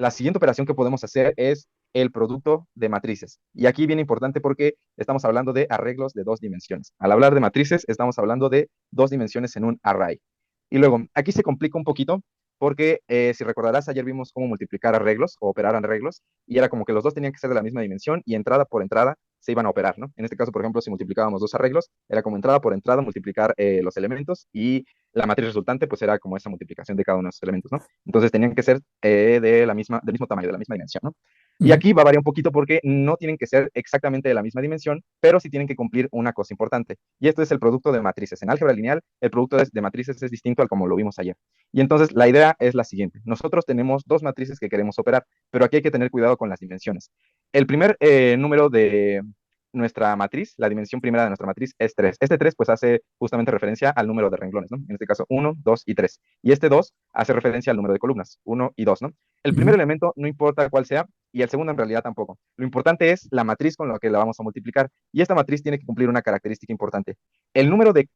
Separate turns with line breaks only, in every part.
la siguiente operación que podemos hacer es el producto de matrices. Y aquí viene importante porque estamos hablando de arreglos de dos dimensiones. Al hablar de matrices, estamos hablando de dos dimensiones en un array. Y luego, aquí se complica un poquito porque si recordarás, ayer vimos cómo multiplicar arreglos o operar arreglos, y era como que los dos tenían que ser de la misma dimensión y entrada por entrada se iban a operar, ¿no? En este caso, por ejemplo, si multiplicábamos dos arreglos, era como entrada por entrada multiplicar los elementos y la matriz resultante, pues era como esa multiplicación de cada uno de esos elementos, ¿no? Entonces tenían que ser del mismo tamaño, de la misma dimensión, ¿no? Y
Ujú.
aquí va a variar un poquito porque no tienen que ser exactamente de la misma dimensión, pero sí tienen que cumplir una cosa importante. Y esto es el producto de matrices. En álgebra lineal, el producto de matrices es distinto al como lo vimos ayer. Y entonces la idea es la siguiente. Nosotros tenemos dos matrices que queremos operar, pero aquí hay que tener cuidado con las dimensiones. El primer número de nuestra matriz, la dimensión primera de nuestra matriz es 3. Este 3 pues hace justamente referencia al número de renglones, ¿no? En este caso 1, 2 y 3. Y este 2 hace referencia al número de columnas, 1 y 2, ¿no? El primer
Ujú.
elemento no importa cuál sea y el segundo en realidad tampoco. Lo importante es la matriz con la que la vamos a multiplicar y esta matriz tiene que cumplir una característica importante. El número de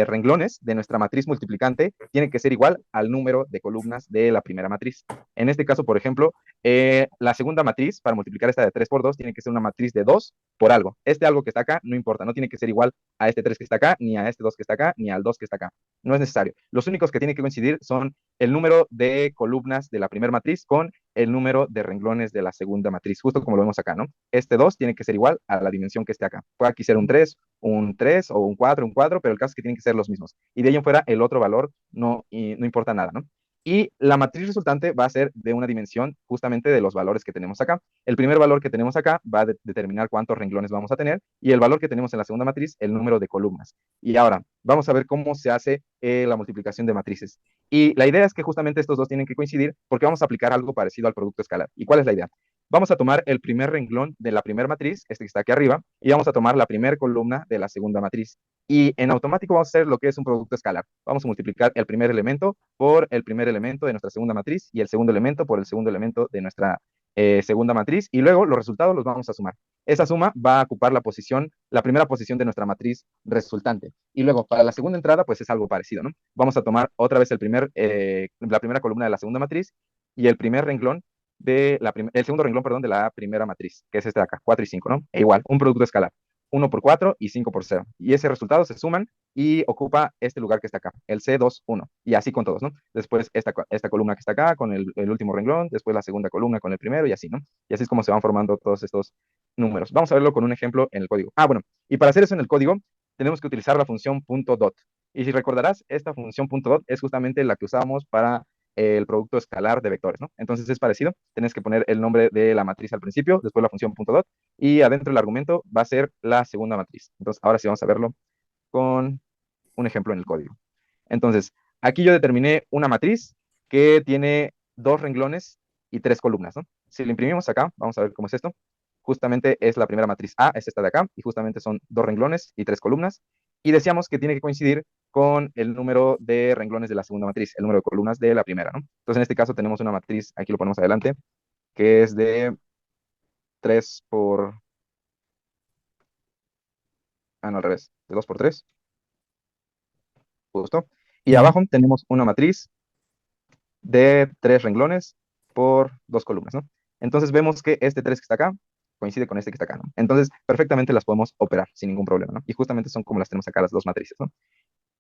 renglones de nuestra matriz multiplicante tiene que ser igual al número de columnas de la primera matriz. En este caso, por ejemplo, la segunda matriz para multiplicar esta de 3 por 2 tiene que ser una matriz de 2 por algo. Este algo que está acá no importa, no tiene que ser igual a este 3 que está acá, ni a este 2 que está acá, ni al 2 que está acá. No es necesario. Los únicos que tienen que coincidir son el número de columnas de la primera matriz con el número de renglones de la segunda matriz, justo como lo vemos acá, ¿no? Este 2 tiene que ser igual a la dimensión que esté acá. Puede aquí ser un 3 o un 4, pero el caso es que tienen que ser los mismos. Y de ahí en fuera, el otro valor no importa nada, ¿no? Y la matriz resultante va a ser de una dimensión justamente de los valores que tenemos acá. El primer valor que tenemos acá va a determinar cuántos renglones vamos a tener y el valor que tenemos en la segunda matriz, el número de columnas. Y ahora, vamos a ver cómo se hace la multiplicación de matrices. Y la idea es que justamente estos dos tienen que coincidir porque vamos a aplicar algo parecido al producto escalar. ¿Y cuál es la idea? Vamos a tomar el primer renglón de la primera matriz, este que está aquí arriba, y vamos a tomar la primera columna de la segunda matriz. Y en automático vamos a hacer lo que es un producto escalar. Vamos a multiplicar el primer elemento por el primer elemento de nuestra segunda matriz y el segundo elemento por el segundo elemento de nuestra segunda matriz y luego los resultados los vamos a sumar. Esa suma va a ocupar la primera posición de nuestra matriz resultante. Y luego para la segunda entrada pues es algo parecido, ¿no? Vamos a tomar otra vez la primera columna de la segunda matriz y el primer renglón el segundo renglón, perdón, de la primera matriz, que es este de acá, 4 y 5, ¿no? E igual, un producto escalar. 1 por 4 y 5 por 0. Y ese resultado se suman y ocupa este lugar que está acá, el C2, 1. Y así con todos, ¿no? Después esta columna que está acá con el último renglón, después la segunda columna con el primero y así, ¿no? Y así es como se van formando todos estos números. Vamos a verlo con un ejemplo en el código. Ah, bueno, y para hacer eso en el código, tenemos que utilizar la función .dot. Y si recordarás, esta función .dot es justamente la que usábamos para el producto escalar de vectores, ¿no? Entonces es parecido, tienes que poner el nombre de la matriz al principio, después la función .dot, y adentro del argumento va a ser la segunda matriz. Entonces ahora sí vamos a verlo con un ejemplo en el código. Entonces, aquí yo determiné una matriz que tiene dos renglones y tres columnas, ¿no? Si lo imprimimos acá, vamos a ver cómo es esto. Justamente es la primera matriz A, es esta de acá, y justamente son dos renglones y tres columnas. Y decíamos que tiene que coincidir con el número de renglones de la segunda matriz, el número de columnas de la primera, ¿no? Entonces, en este caso tenemos una matriz, aquí lo ponemos adelante, que es de 3 por... Ah, no, al revés, de 2 por 3, justo. Y
Ujú.
abajo tenemos una matriz de tres renglones por dos columnas, ¿no? Entonces vemos que este 3 que está acá coincide con este que está acá, ¿no? Entonces perfectamente las podemos operar sin ningún problema, ¿no? Y justamente son como las tenemos acá las dos matrices, ¿no?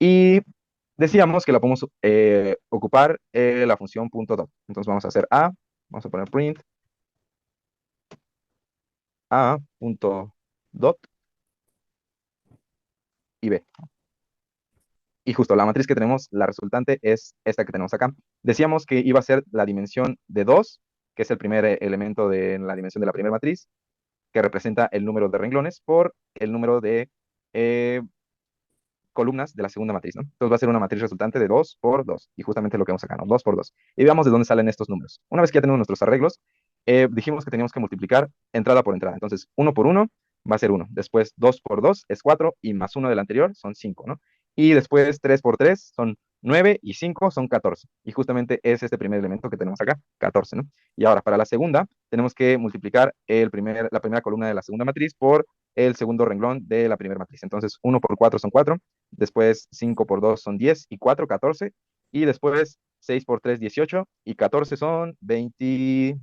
Y decíamos que la podemos ocupar la función .dot. Entonces vamos a hacer vamos a poner print a.dot y b. Y justo la matriz que tenemos, la resultante es esta que tenemos acá. Decíamos que iba a ser la dimensión de 2, que es el primer elemento de la dimensión de la primera matriz, que representa el número de renglones por el número de eh, columnas de la segunda matriz, ¿no? Entonces va a ser una matriz resultante de 2 por 2, y justamente lo que vamos acá, ¿no? 2 por 2. Y veamos de dónde salen estos números. Una vez que ya tenemos nuestros arreglos, dijimos que teníamos que multiplicar entrada por entrada. Entonces, 1 por 1 va a ser 1. Después, 2 por 2 es 4, y más 1 del anterior son 5, ¿no? Y después, 3 por 3 son 9, y 5 son 14. Y justamente es este primer elemento que tenemos acá, 14, ¿no? Y ahora, para la segunda, tenemos que multiplicar la primera columna de la segunda matriz por el segundo renglón de la primera matriz. Entonces, 1 por 4 son 4, después 5 por 2 son 10 y 4, 14, y después 6 por 3, 18, y 14 son 20,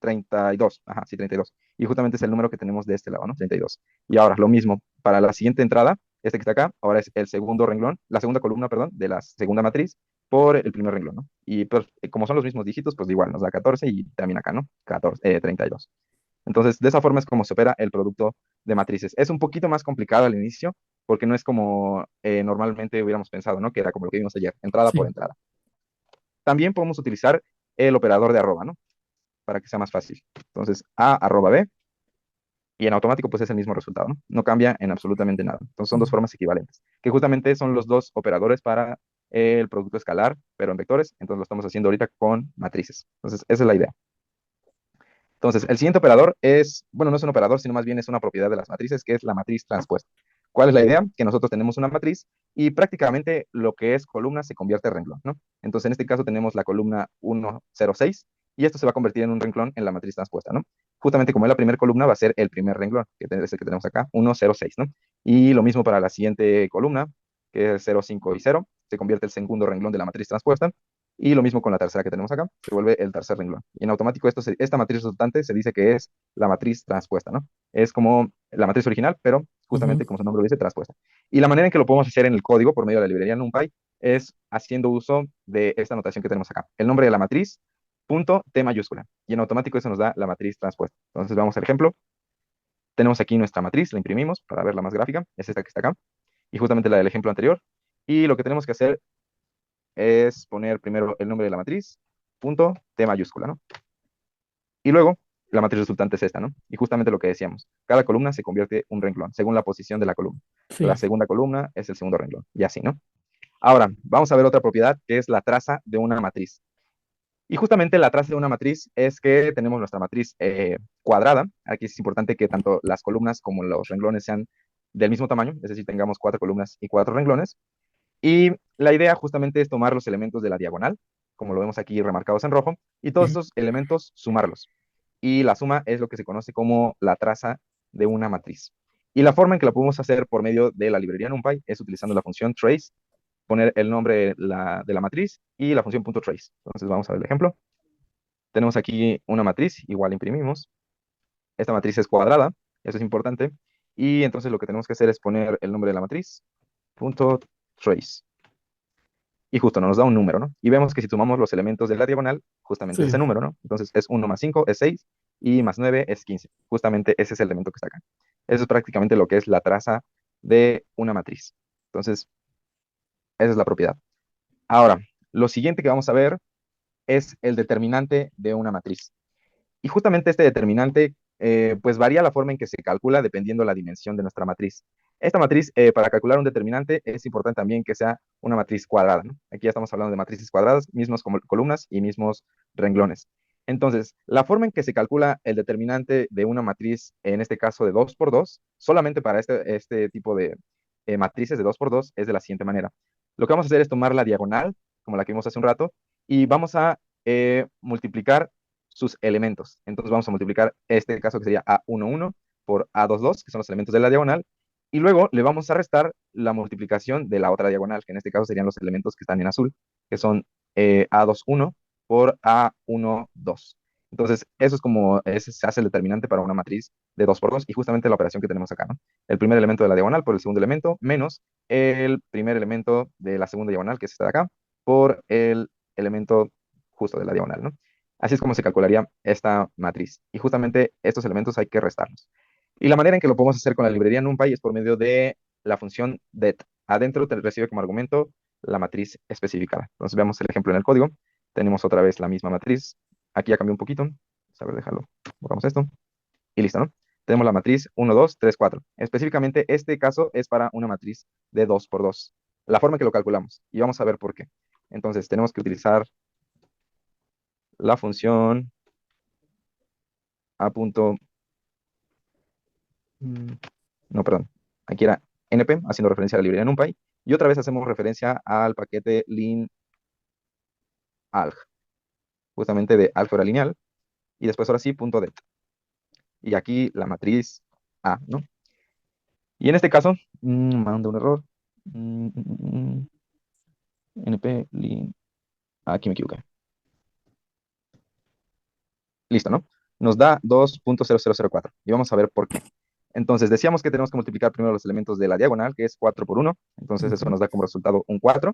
32. Ajá, sí, 32. Y justamente es el número que tenemos de este lado, ¿no? 32. Y ahora, lo mismo, para la siguiente entrada, este que está acá, ahora es el segundo renglón, la segunda columna, perdón, de la segunda matriz por el primer renglón, ¿no? Y pues, como son los mismos dígitos, pues igual nos da 14 y también acá, ¿no? 14, 32. Entonces, de esa forma es como se opera el producto de matrices. Es un poquito más complicado al inicio, porque no es como normalmente hubiéramos pensado, ¿no? Que era como lo que vimos ayer, entrada por
Sí.
entrada. También podemos utilizar el operador de arroba, ¿no? Para que sea más fácil. Entonces, A arroba B, y en automático pues es el mismo resultado, ¿no? No cambia en absolutamente nada. Entonces son dos
Mm.
formas equivalentes, que justamente son los dos operadores para el producto escalar, pero en vectores. Entonces lo estamos haciendo ahorita con matrices. Entonces, esa es la idea. Entonces, el siguiente operador es, bueno, no es un operador, sino más bien es una propiedad de las matrices, que es la matriz transpuesta. ¿Cuál es la idea? Que nosotros tenemos una matriz y prácticamente lo que es columna se convierte en renglón, ¿no? Entonces, en este caso tenemos la columna 106 y esto se va a convertir en un renglón en la matriz transpuesta, ¿no? Justamente como es la primera columna, va a ser el primer renglón, que es el que tenemos acá, 106, ¿no? Y lo mismo para la siguiente columna, que es 0, 5 y 0, se convierte el segundo renglón de la matriz transpuesta. Y lo mismo con la tercera que tenemos acá, se vuelve el tercer renglón. Y en automático esta matriz resultante se dice que es la matriz transpuesta, ¿no? Es como la matriz original, pero
Ujú.
justamente como su nombre lo dice, transpuesta. Y la manera en que lo podemos hacer en el código por medio de la librería NumPy es haciendo uso de esta notación que tenemos acá. El nombre de la matriz, punto T mayúscula. Y en automático eso nos da la matriz transpuesta. Entonces vamos al ejemplo. Tenemos aquí nuestra matriz, la imprimimos para verla más gráfica. Es esta que está acá. Y justamente la del ejemplo anterior. Y lo que tenemos que hacer es poner primero el nombre de la matriz, punto, T mayúscula, ¿no? Y luego la matriz resultante es esta, ¿no? Y justamente lo que decíamos, cada columna se convierte en un renglón, según la posición de la columna. La
Sí.
segunda columna es el segundo renglón, y así, ¿no? Ahora, vamos a ver otra propiedad que es la traza de una matriz. Y justamente la traza de una matriz es que tenemos nuestra matriz cuadrada. Aquí es importante que tanto las columnas como los renglones sean del mismo tamaño, es decir, tengamos 4 columnas y 4 renglones. Y la idea justamente es tomar los elementos de la diagonal, como lo vemos aquí remarcados en rojo, y todos
Ujú.
estos elementos sumarlos. Y la suma es lo que se conoce como la traza de una matriz. Y la forma en que la podemos hacer por medio de la librería NumPy es utilizando la función trace, poner el nombre de la matriz y la función .trace. Entonces vamos a ver el ejemplo. Tenemos aquí una matriz, igual imprimimos. Esta matriz es cuadrada, eso es importante. Y entonces lo que tenemos que hacer es poner el nombre de la matriz, .trace. Y justo nos da un número, ¿no? Y vemos que si sumamos los elementos de la diagonal, justamente es
Sí.
ese número, ¿no? Entonces es 1 más 5 es 6 y más 9 es 15. Justamente ese es el elemento que está acá. Eso es prácticamente lo que es la traza de una matriz. Entonces, esa es la propiedad. Ahora, lo siguiente que vamos a ver es el determinante de una matriz. Y justamente este determinante, pues varía la forma en que se calcula dependiendo la dimensión de nuestra matriz. Esta matriz, para calcular un determinante, es importante también que sea una matriz cuadrada, ¿no? Aquí ya estamos hablando de matrices cuadradas, mismos como columnas y mismos renglones. Entonces, la forma en que se calcula el determinante de una matriz, en este caso de 2 por 2, solamente para este tipo de matrices de 2 por 2, es de la siguiente manera. Lo que vamos a hacer es tomar la diagonal, como la que vimos hace un rato, y vamos a multiplicar sus elementos. Entonces vamos a multiplicar este caso que sería A11 por A22, que son los elementos de la diagonal, y luego le vamos a restar la multiplicación de la otra diagonal, que en este caso serían los elementos que están en azul, que son A21 por A12. Entonces, eso es como ese se hace el determinante para una matriz de 2 por 2 y justamente la operación que tenemos acá, ¿no? El primer elemento de la diagonal por el segundo elemento menos el primer elemento de la segunda diagonal, que es este de acá, por el elemento justo de la diagonal, ¿no? Así es como se calcularía esta matriz. Y justamente estos elementos hay que restarlos. Y la manera en que lo podemos hacer con la librería NumPy es por medio de la función det. Adentro te recibe como argumento la matriz especificada. Entonces veamos el ejemplo en el código. Tenemos otra vez la misma matriz. Aquí ya cambió un poquito. A ver, déjalo. Borramos esto. Y listo, ¿no? Tenemos la matriz 1, 2, 3, 4. Específicamente, este caso es para una matriz de 2 por 2. La forma en que lo calculamos. Y vamos a ver por qué. Entonces, tenemos que utilizar la función a punto, mm, no, perdón, aquí era np, haciendo referencia a la librería NumPy, y otra vez hacemos referencia al paquete linalg, justamente de álgebra lineal, y después ahora sí, punto .det. Y aquí la matriz A, ¿no? Y en este caso, manda un error, np lin. Aquí me equivoqué. Listo, ¿no? Nos da 2.0004 y vamos a ver por qué. Entonces, decíamos que tenemos que multiplicar primero los elementos de la diagonal, que es 4 por 1. Entonces, eso
Ujú.
nos da como resultado un 4.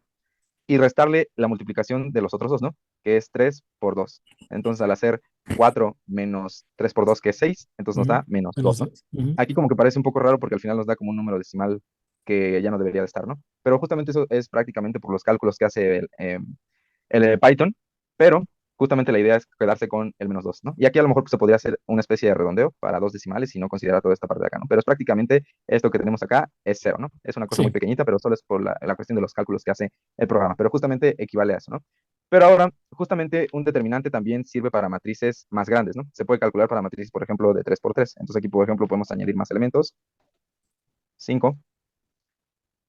Y restarle la multiplicación de los otros dos, ¿no? Que es 3 por 2. Entonces, al hacer 4 menos 3 por 2, que es 6, entonces nos
Ujú.
da menos
Menos
2, ¿no?
2. Ujú.
Aquí como que parece un poco raro porque al final nos da como un número decimal que ya no debería de estar, ¿no? Pero justamente eso es prácticamente por los cálculos que hace el Python, pero justamente la idea es quedarse con el menos 2, ¿no? Y aquí a lo mejor pues, se podría hacer una especie de redondeo para dos decimales y no considerar toda esta parte de acá, ¿no? Pero es prácticamente esto que tenemos acá es cero, ¿no? Es una cosa muy
Sí,
pequeñita, pero solo es por la cuestión de los cálculos que hace el programa, pero justamente equivale a eso, ¿no? Pero ahora, justamente un determinante también sirve para matrices más grandes, ¿no? Se puede calcular para matrices, por ejemplo, de 3 por 3. Entonces aquí, por ejemplo, podemos añadir más elementos, 5,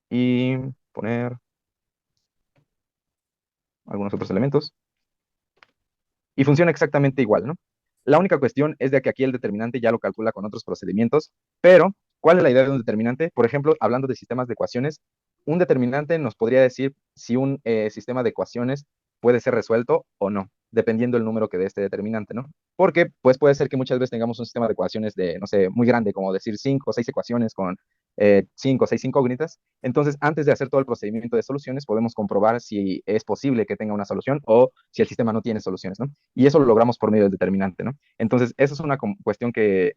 y poner algunos otros elementos. Y funciona exactamente igual, ¿no? La única cuestión es de que aquí el determinante ya lo calcula con otros procedimientos, pero ¿cuál es la idea de un determinante? Por ejemplo, hablando de sistemas de ecuaciones, un determinante nos podría decir si un sistema de ecuaciones puede ser resuelto o no, dependiendo del número que dé este determinante, ¿no? Porque pues puede ser que muchas veces tengamos un sistema de ecuaciones de, no sé, muy grande, como decir 5 o 6 ecuaciones con 5 o 6 incógnitas. Entonces, antes de hacer todo el procedimiento de soluciones, podemos comprobar si es posible que tenga una solución o si el sistema no tiene soluciones, ¿no? Y eso lo logramos por medio del determinante, ¿no? Entonces, esa es una cuestión que,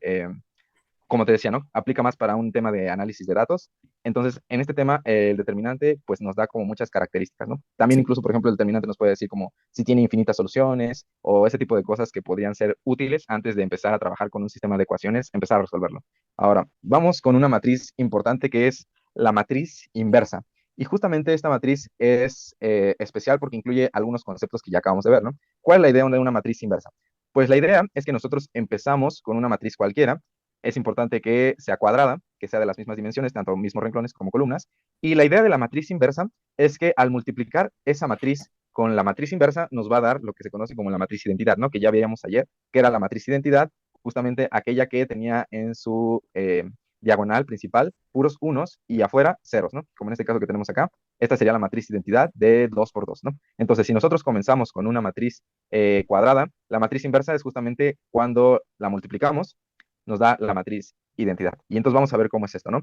como te decía, ¿no? Aplica más para un tema de análisis de datos. Entonces, en este tema, el determinante, pues nos da como muchas características, ¿no? También
sí.
incluso, por ejemplo, el determinante nos puede decir como si tiene infinitas soluciones o ese tipo de cosas que podrían ser útiles antes de empezar a trabajar con un sistema de ecuaciones, empezar a resolverlo. Ahora, vamos con una matriz importante que es la matriz inversa. Y justamente esta matriz es especial porque incluye algunos conceptos que ya acabamos de ver, ¿no? ¿Cuál es la idea de una matriz inversa? Pues la idea es que nosotros empezamos con una matriz cualquiera. Es importante que sea cuadrada, que sea de las mismas dimensiones, tanto mismos renglones como columnas. Y la idea de la matriz inversa es que al multiplicar esa matriz con la matriz inversa nos va a dar lo que se conoce como la matriz identidad, ¿no? Que ya veíamos ayer, que era la matriz identidad, justamente aquella que tenía en su diagonal principal puros unos y afuera ceros, ¿no? Como en este caso que tenemos acá. Esta sería la matriz identidad de 2 por 2, ¿no? Entonces, si nosotros comenzamos con una matriz cuadrada, la matriz inversa es justamente cuando la multiplicamos nos da la matriz identidad. Y entonces vamos a ver cómo es esto, ¿no?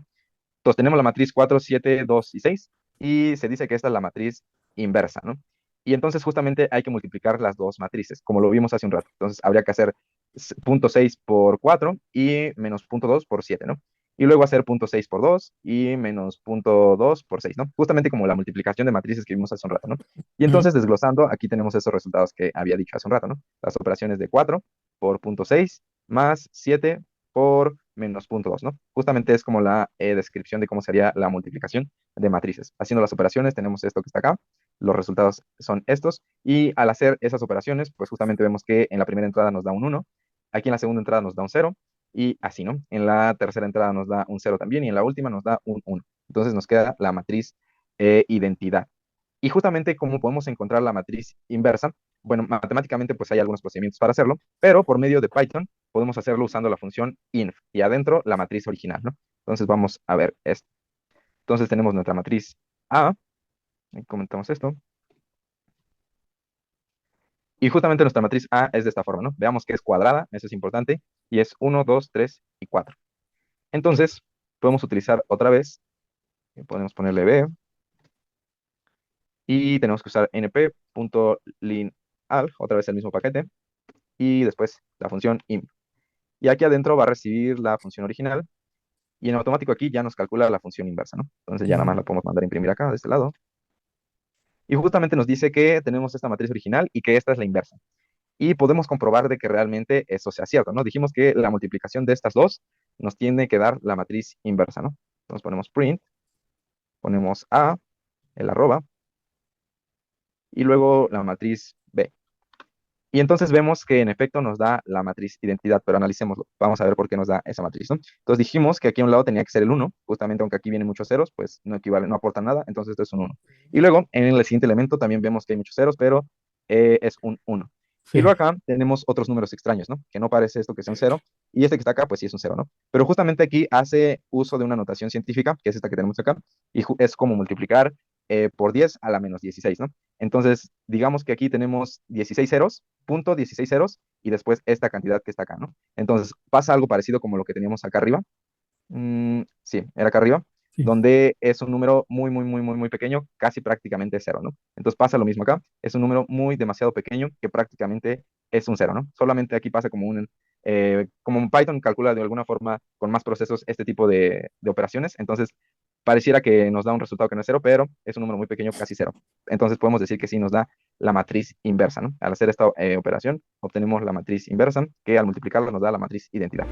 Entonces tenemos la matriz 4, 7, 2 y 6 y se dice que esta es la matriz inversa, ¿no? Y entonces justamente hay que multiplicar las dos matrices, como lo vimos hace un rato. Entonces habría que hacer 0.6 por 4 y menos 0.2 por 7, ¿no? Y luego hacer 0.6 por 2 y menos 0.2 por 6, ¿no? Justamente como la multiplicación de matrices que vimos hace un rato, ¿no? Y
Ujú.
entonces desglosando, aquí tenemos esos resultados que había dicho hace un rato, ¿no? Las operaciones de 4 por 0.6 más 7 por menos 0.2, ¿no? Justamente es como la descripción de cómo sería la multiplicación de matrices. Haciendo las operaciones tenemos esto que está acá, los resultados son estos, y al hacer esas operaciones, pues justamente vemos que en la primera entrada nos da un 1, aquí en la segunda entrada nos da un 0, y así, ¿no? En la tercera entrada nos da un 0 también, y en la última nos da un 1. Entonces nos queda la matriz identidad. Y justamente cómo podemos encontrar la matriz inversa, bueno, matemáticamente pues hay algunos procedimientos para hacerlo, pero por medio de Python podemos hacerlo usando la función inf y adentro la matriz original, ¿no? Entonces vamos a ver esto. Entonces tenemos nuestra matriz A, y comentamos esto, y justamente nuestra matriz A es de esta forma, ¿no? Veamos que es cuadrada, eso es importante, y es 1, 2, 3 y 4. Entonces podemos utilizar otra vez, podemos ponerle B, y tenemos que usar np.linalg, otra vez el mismo paquete, y después la función inf. Y aquí adentro va a recibir la función original, y en automático aquí ya nos calcula la función inversa, ¿no? Entonces ya nada
Ujú.
más la podemos mandar a imprimir acá, de este lado. Y justamente nos dice que tenemos esta matriz original y que esta es la inversa. Y podemos comprobar de que realmente eso sea cierto, ¿no? Dijimos que la multiplicación de estas dos nos tiene que dar la matriz inversa, ¿no? Entonces ponemos print, ponemos A, el arroba, y luego la matriz B. Y entonces vemos que en efecto nos da la matriz identidad, pero analicémoslo. Vamos a ver por qué nos da esa matriz, ¿no? Entonces dijimos que aquí a un lado tenía que ser el 1, justamente aunque aquí vienen muchos ceros, pues no equivale, no aporta nada, entonces esto es un 1. Y luego en el siguiente elemento también vemos que hay muchos ceros, pero es un 1. Y
Sí.
luego acá tenemos otros números extraños, ¿no? Que no parece esto que sea un 0, y este que está acá, pues sí es un 0, ¿no? Pero justamente aquí hace uso de una notación científica, que es esta que tenemos acá, y es como multiplicar por 10 a la menos 16, ¿no? Entonces, digamos que aquí tenemos 16 ceros, punto 16 ceros, y después esta cantidad que está acá, ¿no? Entonces, pasa algo parecido como lo que teníamos acá arriba. Sí, era acá arriba,
Sí.
donde es un número muy, muy, muy, muy, muy pequeño, casi prácticamente cero, ¿no? Entonces pasa lo mismo acá, es un número muy demasiado pequeño que prácticamente es un cero, ¿no? Solamente aquí pasa como un Python calcula de alguna forma con más procesos este tipo de operaciones, entonces pareciera que nos da un resultado que no es cero, pero es un número muy pequeño, casi cero. Entonces podemos decir que sí nos da la matriz inversa, ¿no? Al hacer esta operación, obtenemos la matriz inversa, que al multiplicarla nos da la matriz identidad.